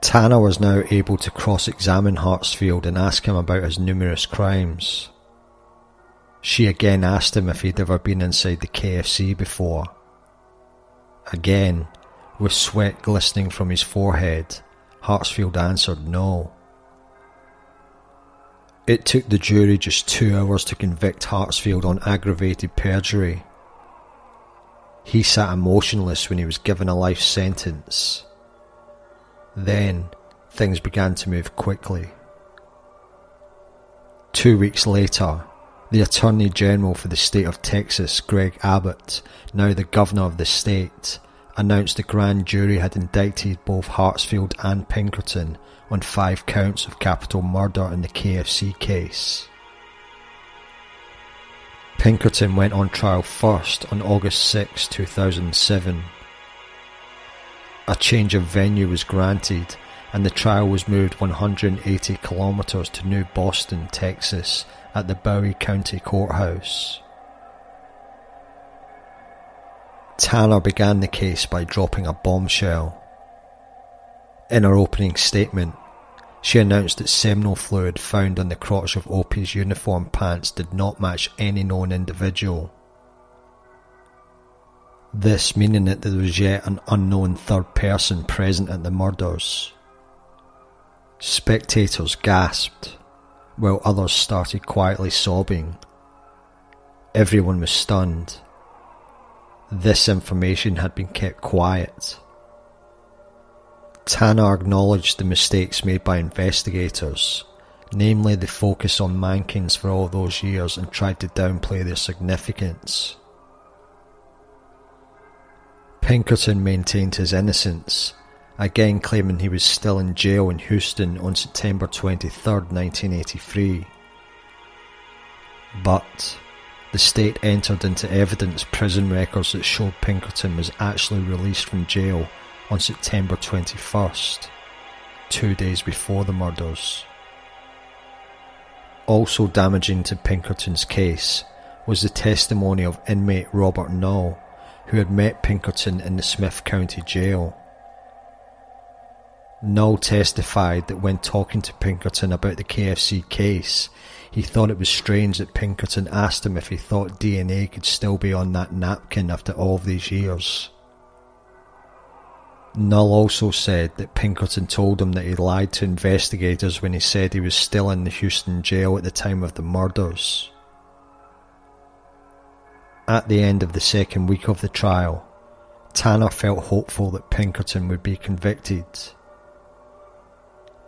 Tanner was now able to cross-examine Hartsfield and ask him about his numerous crimes. She again asked him if he'd ever been inside the KFC before. Again, with sweat glistening from his forehead, Hartsfield answered no. It took the jury just 2 hours to convict Hartsfield on aggravated perjury. He sat emotionless when he was given a life sentence. Then, things began to move quickly. 2 weeks later, the Attorney General for the state of Texas, Greg Abbott, now the governor of the state, announced the grand jury had indicted both Hartsfield and Pinkerton on 5 counts of capital murder in the KFC case. Pinkerton went on trial first on August 6, 2007. A change of venue was granted and the trial was moved 180 kilometers to New Boston, Texas, at the Bowie County Courthouse. Tanner began the case by dropping a bombshell. In her opening statement, she announced that seminal fluid found on the crotch of Opie's uniform pants did not match any known individual. This meaning that there was yet an unknown third person present at the murders. Spectators gasped, while others started quietly sobbing. Everyone was stunned. This information had been kept quiet. Tanner acknowledged the mistakes made by investigators, namely the focus on Mankins for all those years, and tried to downplay their significance. Pinkerton maintained his innocence, again claiming he was still in jail in Houston on September 23, 1983. But the state entered into evidence prison records that showed Pinkerton was actually released from jail on September 21st, 2 days before the murders. Also damaging to Pinkerton's case was the testimony of inmate Robert Null, who had met Pinkerton in the Smith County Jail. Null testified that when talking to Pinkerton about the KFC case, he thought it was strange that Pinkerton asked him if he thought DNA could still be on that napkin after all of these years. Null also said that Pinkerton told him that he lied to investigators when he said he was still in the Houston jail at the time of the murders. At the end of the second week of the trial, Tanner felt hopeful that Pinkerton would be convicted.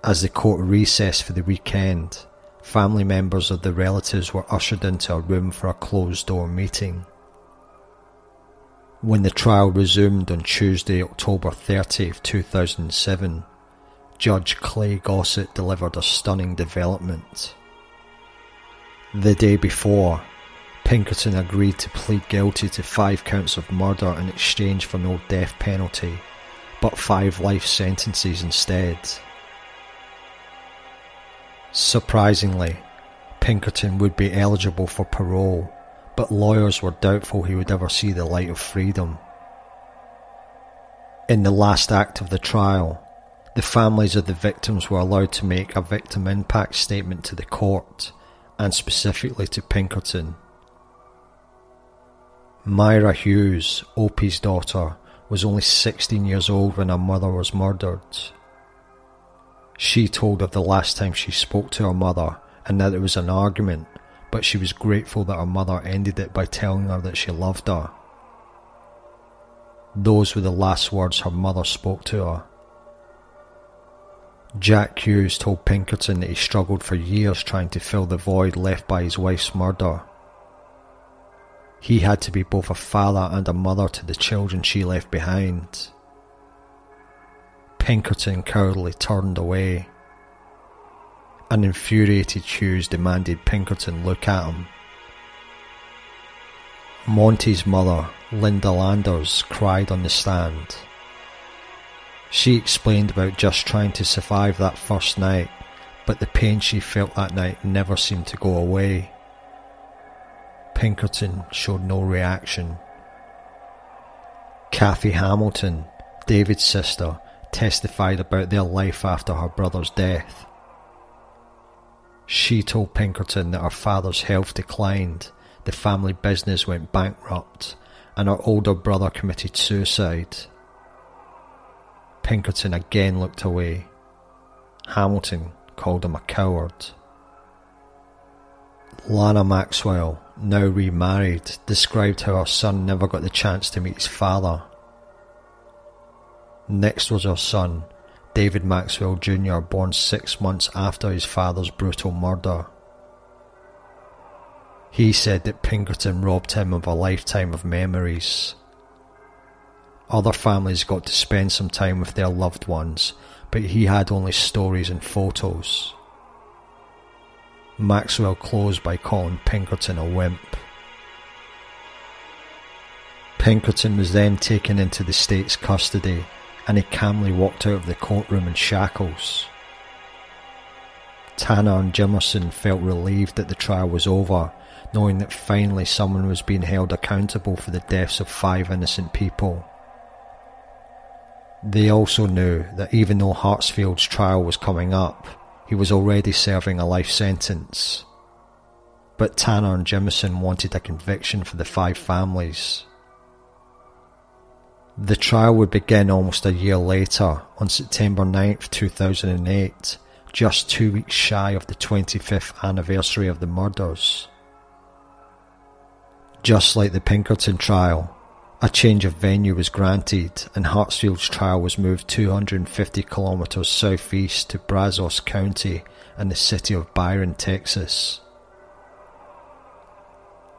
As the court recessed for the weekend, family members of the relatives were ushered into a room for a closed-door meeting. When the trial resumed on Tuesday, October 30th, 2007, Judge Clay Gossett delivered a stunning development. The day before, Pinkerton agreed to plead guilty to 5 counts of murder in exchange for no death penalty, but 5 life sentences instead. Surprisingly, Pinkerton would be eligible for parole, but lawyers were doubtful he would ever see the light of freedom. In the last act of the trial, the families of the victims were allowed to make a victim impact statement to the court, and specifically to Pinkerton. Myra Hughes, Opie's daughter, was only 16 years old when her mother was murdered. She told of the last time she spoke to her mother and that it was an argument, but she was grateful that her mother ended it by telling her that she loved her. Those were the last words her mother spoke to her. Jack Hughes told Pinkerton that he struggled for years trying to fill the void left by his wife's murder. He had to be both a father and a mother to the children she left behind. Pinkerton cowardly turned away. An infuriated Hughes demanded Pinkerton look at him. Monty's mother, Linda Landers, cried on the stand. She explained about just trying to survive that first night, but the pain she felt that night never seemed to go away. Pinkerton showed no reaction. Kathy Hamilton, David's sister, testified about their life after her brother's death. She told Pinkerton that her father's health declined, the family business went bankrupt, and her older brother committed suicide. Pinkerton again looked away. Hamilton called him a coward. Lana Maxwell, now remarried, described how her son never got the chance to meet his father. Next was her son, David Maxwell Jr., born 6 months after his father's brutal murder. He said that Pinkerton robbed him of a lifetime of memories. Other families got to spend some time with their loved ones, but he had only stories and photos. Maxwell closed by calling Pinkerton a wimp. Pinkerton was then taken into the state's custody, and he calmly walked out of the courtroom in shackles. Tanner and Jimerson felt relieved that the trial was over, knowing that finally someone was being held accountable for the deaths of 5 innocent people. They also knew that even though Hartsfield's trial was coming up, he was already serving a life sentence. But Tanner and Jimerson wanted a conviction for the 5 families. The trial would begin almost a year later, on September 9th, 2008, just 2 weeks shy of the 25th anniversary of the murders. Just like the Pinkerton trial, a change of venue was granted and Hartsfield's trial was moved 250 kilometers southeast to Brazos County and the city of Byron, Texas.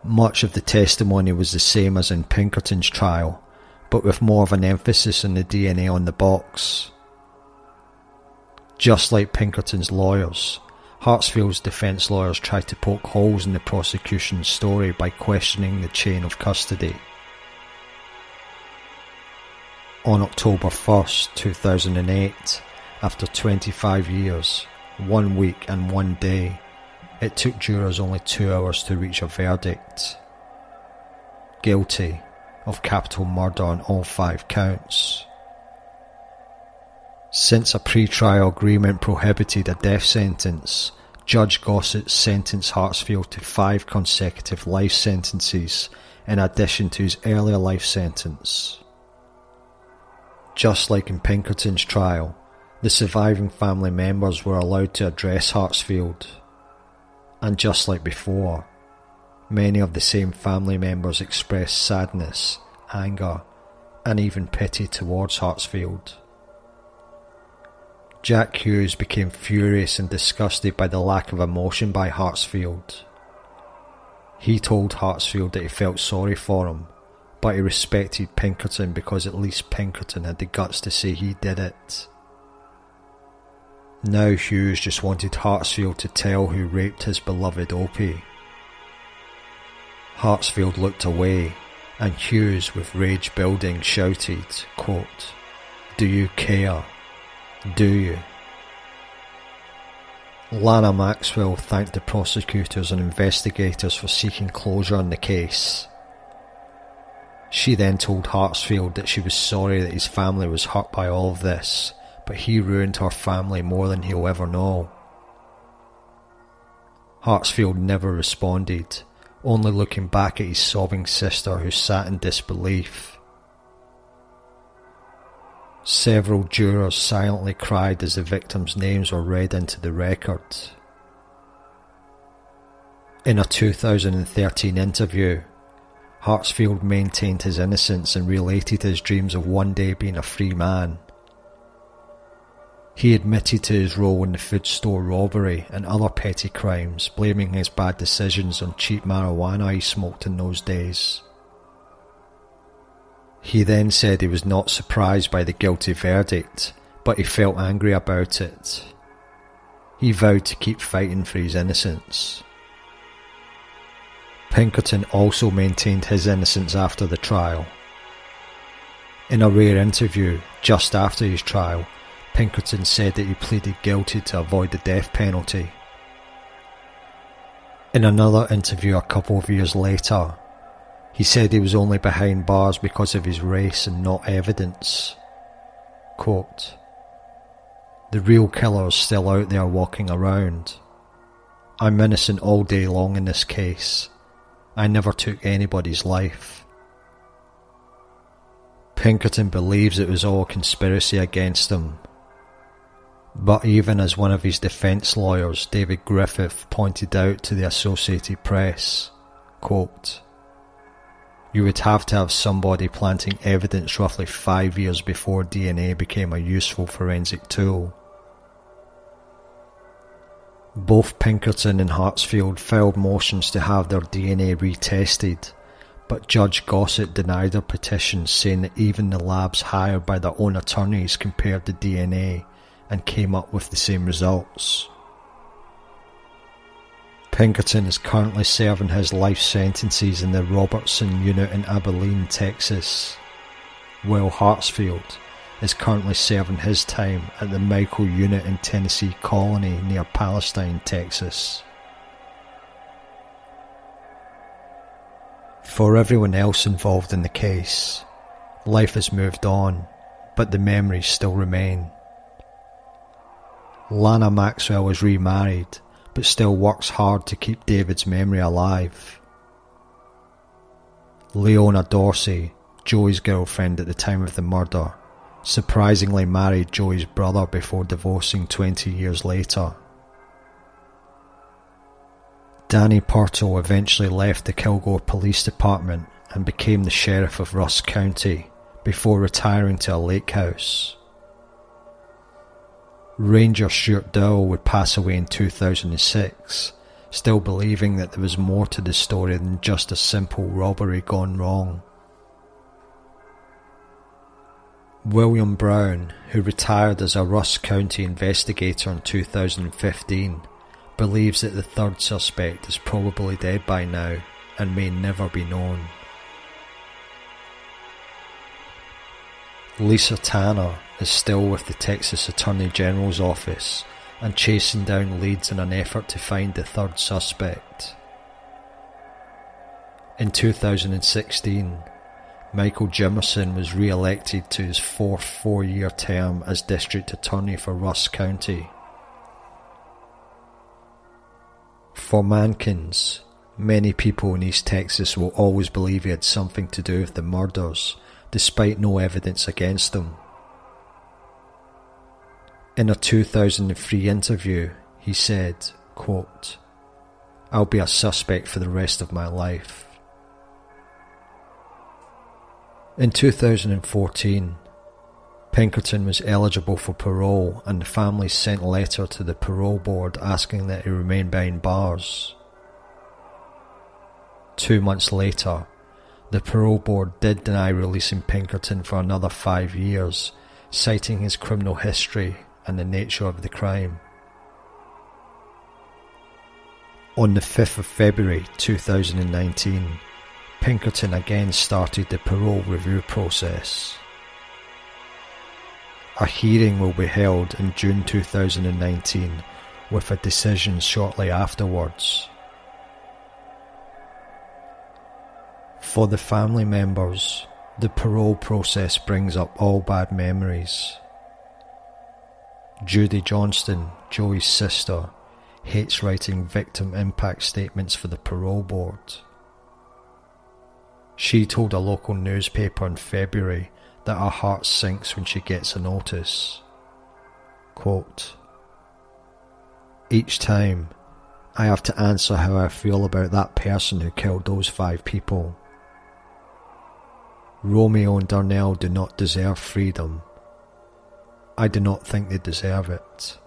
Much of the testimony was the same as in Pinkerton's trial, but with more of an emphasis on the DNA on the box. Just like Pinkerton's lawyers, Hartsfield's defence lawyers tried to poke holes in the prosecution's story by questioning the chain of custody. On October 1st, 2008, after 25 years, 1 week and 1 day, it took jurors only 2 hours to reach a verdict. Guilty of capital murder on all 5 counts. Since a pre-trial agreement prohibited a death sentence, Judge Gossett sentenced Hartsfield to 5 consecutive life sentences in addition to his earlier life sentence. Just like in Pinkerton's trial, the surviving family members were allowed to address Hartsfield. And just like before, Many of the same family members expressed sadness, anger, and even pity towards Hartsfield. Jack Hughes became furious and disgusted by the lack of emotion by Hartsfield. He told Hartsfield that he felt sorry for him, but he respected Pinkerton because at least Pinkerton had the guts to say he did it. Now Hughes just wanted Hartsfield to tell who raped his beloved Opie. Hartsfield looked away, and Hughes, with rage building, shouted, quote, "Do you care? Do you?" Lana Maxwell thanked the prosecutors and investigators for seeking closure on the case. She then told Hartsfield that she was sorry that his family was hurt by all of this, but he ruined her family more than he'll ever know. Hartsfield never responded, only looking back at his sobbing sister who sat in disbelief. Several jurors silently cried as the victims' names were read into the record. In a 2013 interview, Hartsfield maintained his innocence and related his dreams of one day being a free man. He admitted to his role in the food store robbery and other petty crimes, blaming his bad decisions on cheap marijuana he smoked in those days. He then said he was not surprised by the guilty verdict, but he felt angry about it. He vowed to keep fighting for his innocence. Pinkerton also maintained his innocence after the trial. In a rare interview, just after his trial, Pinkerton said that he pleaded guilty to avoid the death penalty. In another interview a couple of years later, he said he was only behind bars because of his race and not evidence. Quote, "The real killer is still out there walking around. I'm innocent all day long in this case. I never took anybody's life." Pinkerton believes it was all a conspiracy against him. But even as one of his defence lawyers, David Griffith, pointed out to the Associated Press, quote, "You would have to have somebody planting evidence roughly 5 years before DNA became a useful forensic tool." Both Pinkerton and Hartsfield filed motions to have their DNA retested, but Judge Gossett denied their petitions, saying that even the labs hired by their own attorneys compared the DNA and came up with the same results. Pinkerton is currently serving his life sentences in the Robertson unit in Abilene, Texas, while Hartsfield is currently serving his time at the Michael unit in Tennessee Colony near Palestine, Texas. For everyone else involved in the case, life has moved on, but the memories still remain. Lana Maxwell is remarried, but still works hard to keep David's memory alive. Leona Dorsey, Joey's girlfriend at the time of the murder, surprisingly married Joey's brother before divorcing 20 years later. Danny Purtle eventually left the Kilgore Police Department and became the sheriff of Rusk County before retiring to a lake house. Ranger Stuart Dowell would pass away in 2006, still believing that there was more to the story than just a simple robbery gone wrong. William Brown, who retired as a Rusk County investigator in 2015, believes that the third suspect is probably dead by now and may never be known. Lisa Tanner is still with the Texas Attorney General's office and chasing down leads in an effort to find the third suspect. In 2016, Michael Jimerson was re-elected to his fourth four-year term as District Attorney for Rusk County. For Mankins, many people in East Texas will always believe he had something to do with the murders, despite no evidence against him. In a 2003 interview, he said, quote, I'll be a suspect for the rest of my life. In 2014, Pinkerton was eligible for parole, and the family sent a letter to the parole board asking that he remain behind bars. 2 months later, the parole board did deny releasing Pinkerton for another 5 years, citing his criminal history and the nature of the crime. On the 5th of February 2019, Pinkerton again started the parole review process. A hearing will be held in June 2019, with a decision shortly afterwards. For the family members, the parole process brings up all bad memories. Judy Johnston, Joey's sister, hates writing victim impact statements for the parole board. She told a local newspaper in February that her heart sinks when she gets a notice. Quote, "Each time, I have to answer how I feel about that person who killed those 5 people. Romeo and Darnell do not deserve freedom. I do not think they deserve it.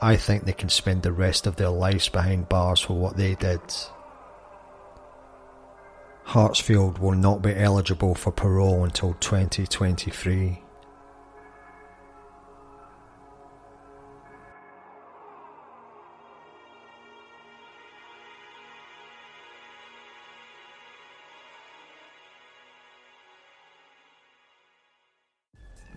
I think they can spend the rest of their lives behind bars for what they did. Hartsfield will not be eligible for parole until 2023.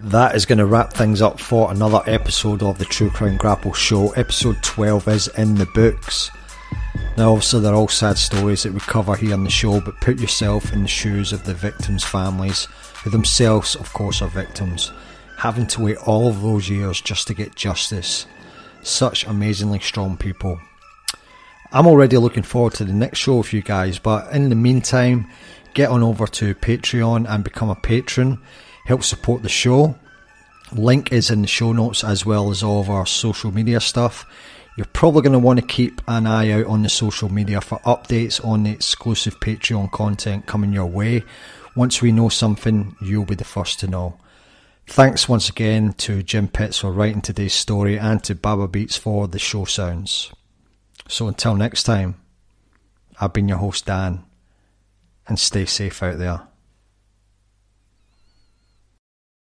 That is going to wrap things up for another episode of the True Crime Grapple Show. Episode 12 is in the books. Now obviously they're all sad stories that we cover here on the show, but put yourself in the shoes of the victims' families, who themselves of course are victims, having to wait all of those years just to get justice. Such amazingly strong people. I'm already looking forward to the next show with you guys, but in the meantime, get on over to Patreon and become a patron. Help support the show. Link is in the show notes, as well as all of our social media stuff. You're probably going to want to keep an eye out on the social media for updates on the exclusive Patreon content coming your way. Once we know something, you'll be the first to know. Thanks once again to Jim Pitts for writing today's story, and to Baba Beats for the show sounds. So until next time, I've been your host Dan, and stay safe out there.